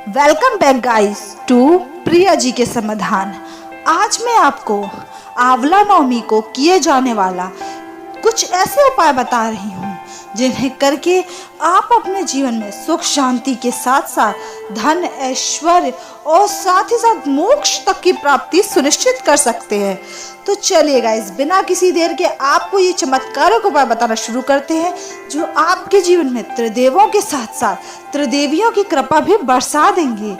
Welcome back guys to Priya ji के समाधान। आज मैं आपको आंवला नवमी को किए जाने वाला कुछ ऐसे उपाय बता रही हूँ जिन्हें करके आप अपने जीवन में सुख शांति के साथ साथ धन ऐश्वर्य और साथ ही साथ मोक्ष तक की प्राप्ति सुनिश्चित कर सकते हैं। तो चलिए गाइस, बिना किसी देर के आपको ये चमत्कारिक उपाय बताना शुरू करते हैं जो आपके जीवन में त्रिदेवों के साथ साथ त्रिदेवियों की कृपा भी बरसा देंगे।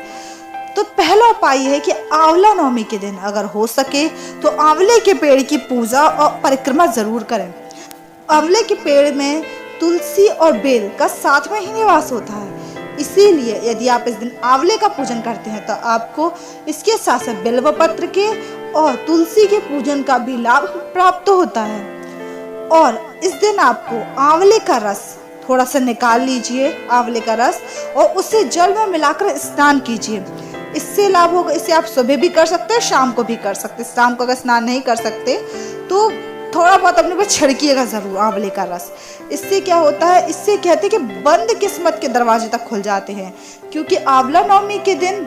तो पहला उपाय है कि आंवला नवमी के दिन अगर हो सके तो आंवले के पेड़ की पूजा और परिक्रमा जरूर करें। आंवले के पेड़ में तुलसी और बेल का साथ में ही निवास होता है, इसीलिए यदि आप इस दिन आंवले का पूजन करते हैं तो आपको इसके साथ साथ बिल्व पत्र के और तुलसी के पूजन का भी लाभ प्राप्त होता है। और इस दिन आपको आंवले का रस थोड़ा सा निकाल लीजिए, आंवले का रस, और उसे जल में मिलाकर स्नान कीजिए। इससे लाभ होगा। इसे आप सुबह भी कर सकते हैं, शाम को भी कर सकते हैं। शाम को अगर स्नान नहीं कर सकते तो थोड़ा बहुत अपने पर छिड़किएगा जरूर आंवले का रस। इससे क्या होता है, इससे कहते हैं कि बंद किस्मत के दरवाजे तक खुल जाते हैं, क्योंकि आंवला नवमी के दिन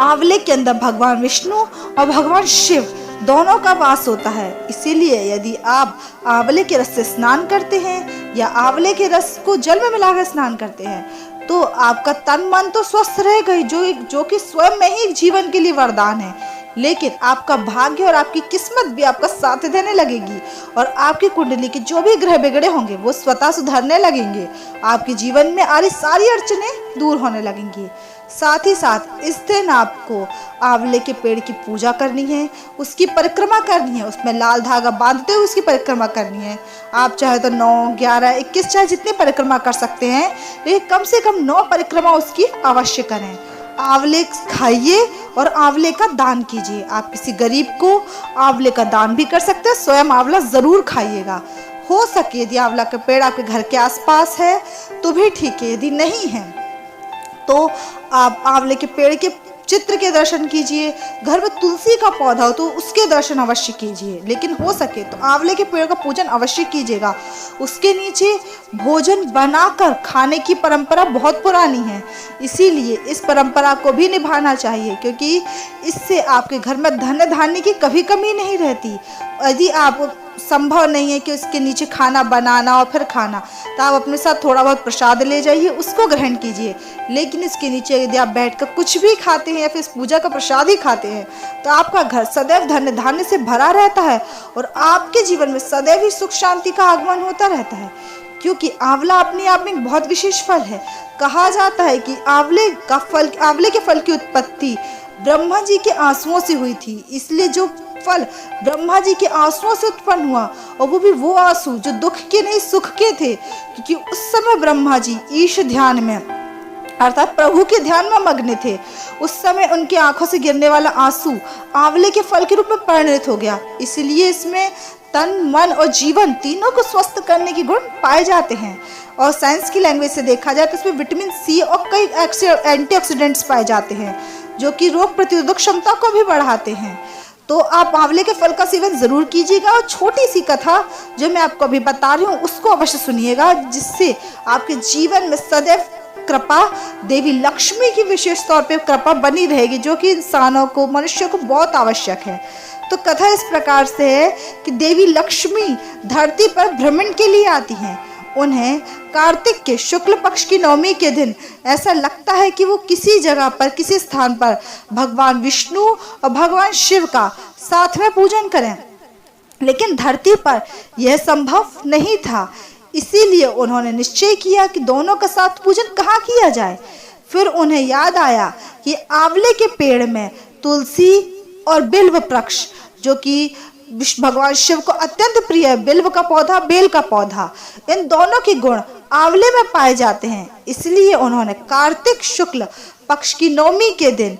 आंवले के अंदर भगवान विष्णु और भगवान शिव दोनों का वास होता है। इसीलिए यदि आप आंवले के रस से स्नान करते हैं या आंवले के रस को जल में मिलाकर स्नान करते हैं तो आपका तन मन तो स्वस्थ रहेगा ही, जो कि स्वयं में ही जीवन के लिए वरदान है। लेकिन आपका भाग्य और आपकी किस्मत भी आपका साथ देने लगेगी और आपकी कुंडली के जो भी ग्रह बिगड़े होंगे वो स्वतः सुधरने लगेंगे। आपके जीवन में आ रही सारी अड़चनें दूर होने लगेंगी। साथ ही साथ इस दिन आपको आंवले के पेड़ की पूजा करनी है, उसकी परिक्रमा करनी है, उसमें लाल धागा बांधते हुए उसकी परिक्रमा करनी है। आप चाहे तो 9, 11, 21 चाहे जितनी परिक्रमा कर सकते हैं, लेकिन कम से कम 9 परिक्रमा उसकी अवश्य करें। आंवले खाइए और आंवले का दान कीजिए। आप किसी गरीब को आंवले का दान भी कर सकते हैं, स्वयं आंवला जरूर खाइएगा। हो सके यदि आंवला का पेड़ आपके घर के आसपास है तो भी ठीक है, यदि नहीं है तो आप आंवले के पेड़ के चित्र के दर्शन कीजिए। घर में तुलसी का पौधा हो तो उसके दर्शन अवश्य कीजिए, लेकिन हो सके तो आंवले के पेड़ का पूजन अवश्य कीजिएगा। उसके नीचे भोजन बनाकर खाने की परंपरा बहुत पुरानी है, इसीलिए इस परंपरा को भी निभाना चाहिए, क्योंकि इससे आपके घर में धन धान्य की कभी कमी नहीं रहती। यदि आप संभव नहीं है कि उसके नीचे खाना बनाना और फिर खाना, तो आप अपने साथ थोड़ा बहुत प्रसाद ले जाइए, उसको ग्रहण कीजिए। लेकिन इसके नीचे यदि आप बैठकर कुछ भी खाते हैं या फिर इस पूजा का प्रसाद ही खाते हैं तो आपका घर सदैव धन धान्य से भरा रहता है और आपके जीवन में सदैव ही सुख शांति का आगमन होता रहता है। क्योंकि आंवला अपने आप में एक बहुत विशेष फल है। कहा जाता है कि आंवले के फल की उत्पत्ति ब्रह्मा जी के आंसुओं से हुई थी, इसलिए जो फल ब्रह्मा जी के आंसुओं से उत्पन्न हुआ, और वो भी वो आंसू जो दुख के नहीं सुख के थे, क्योंकि उस समय ब्रह्मा जी ईश ध्यान में अर्थात प्रभु के ध्यान में मग्न थे। उस समय उनकी आंखों से गिरने वाला आंसू आंवले के फल के रूप में परिणत हो गया। इसलिए इसमें तन मन और जीवन तीनों को स्वस्थ करने के गुण पाए जाते हैं। और साइंस की लैंग्वेज से देखा जाए तो इसमें विटामिन सी और कई एंटीऑक्सीडेंट्स पाए जाते हैं जो कि रोग प्रतिरोधक क्षमता को भी बढ़ाते हैं। तो आप आंवले के फल का सेवन जरूर कीजिएगा। और छोटी सी कथा जो मैं आपको अभी बता रही हूँ उसको अवश्य सुनिएगा, जिससे आपके जीवन में सदैव कृपा देवी लक्ष्मी की विशेष तौर पे कृपा बनी रहेगी, जो कि इंसानों को, मनुष्यों को बहुत आवश्यक है। तो कथा इस प्रकार से है कि देवी लक्ष्मी धरती पर भ्रमण के लिए आती हैं। उन्हें कार्तिक के शुक्ल पक्ष की नवमी के दिन ऐसा लगता है कि वो किसी जगह पर, किसी स्थान पर भगवान विष्णु और भगवान शिव का साथ में पूजन करें, लेकिन धरती पर यह संभव नहीं था। इसीलिए उन्होंने निश्चय किया कि दोनों का साथ पूजन कहाँ किया जाए। फिर उन्हें याद आया कि आंवले के पेड़ में तुलसी और बिल्व वृक्ष, जो कि भगवान शिव को अत्यंत प्रिय है, बिल्व का पौधा, बेल का पौधा, इन दोनों के गुण आंवले में पाए जाते हैं। इसलिए उन्होंने कार्तिक शुक्ल पक्ष की नवमी के दिन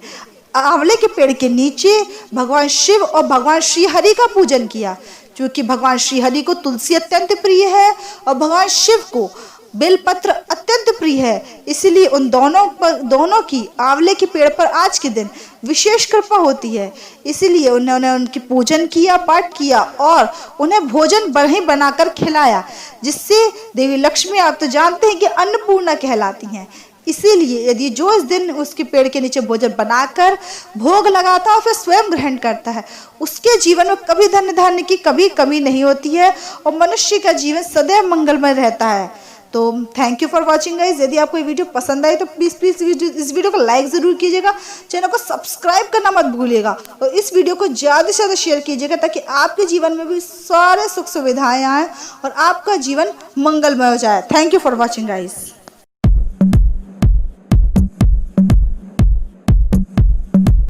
आंवले के पेड़ के नीचे भगवान शिव और भगवान श्री हरि का पूजन किया। क्योंकि भगवान श्री हरि को तुलसी अत्यंत प्रिय है और भगवान शिव को बेलपत्र अत्यंत प्रिय है, इसलिए उन दोनों की आंवले के पेड़ पर आज के दिन विशेष कृपा होती है। इसीलिए उन्होंने उनकी पूजन किया, पाठ किया और उन्हें भोजन बनाकर खिलाया, जिससे देवी लक्ष्मी, आप तो जानते हैं कि अन्नपूर्णा कहलाती हैं। इसीलिए यदि जो इस दिन उसके पेड़ के नीचे भोजन बनाकर भोग लगाता है और फिर स्वयं ग्रहण करता है, उसके जीवन में कभी धन धान्य की कभी कमी नहीं होती है और मनुष्य का जीवन सदैव मंगलमय रहता है। तो thank you for watching guys. यदि आपको ये वीडियो पसंद आई तो प्लीज़ प्लीज़ इस वीडियो को लाइक ज़रूर कीजिएगा, चैनल को सब्सक्राइब करना मत भूलिएगा और इस वीडियो को ज़्यादा से ज़्यादा शेयर कीजिएगा ताकि आपके जीवन में भी सारे सुख सुविधाएं आएँ और आपका जीवन मंगलमय हो जाए। Thank you for watching guys.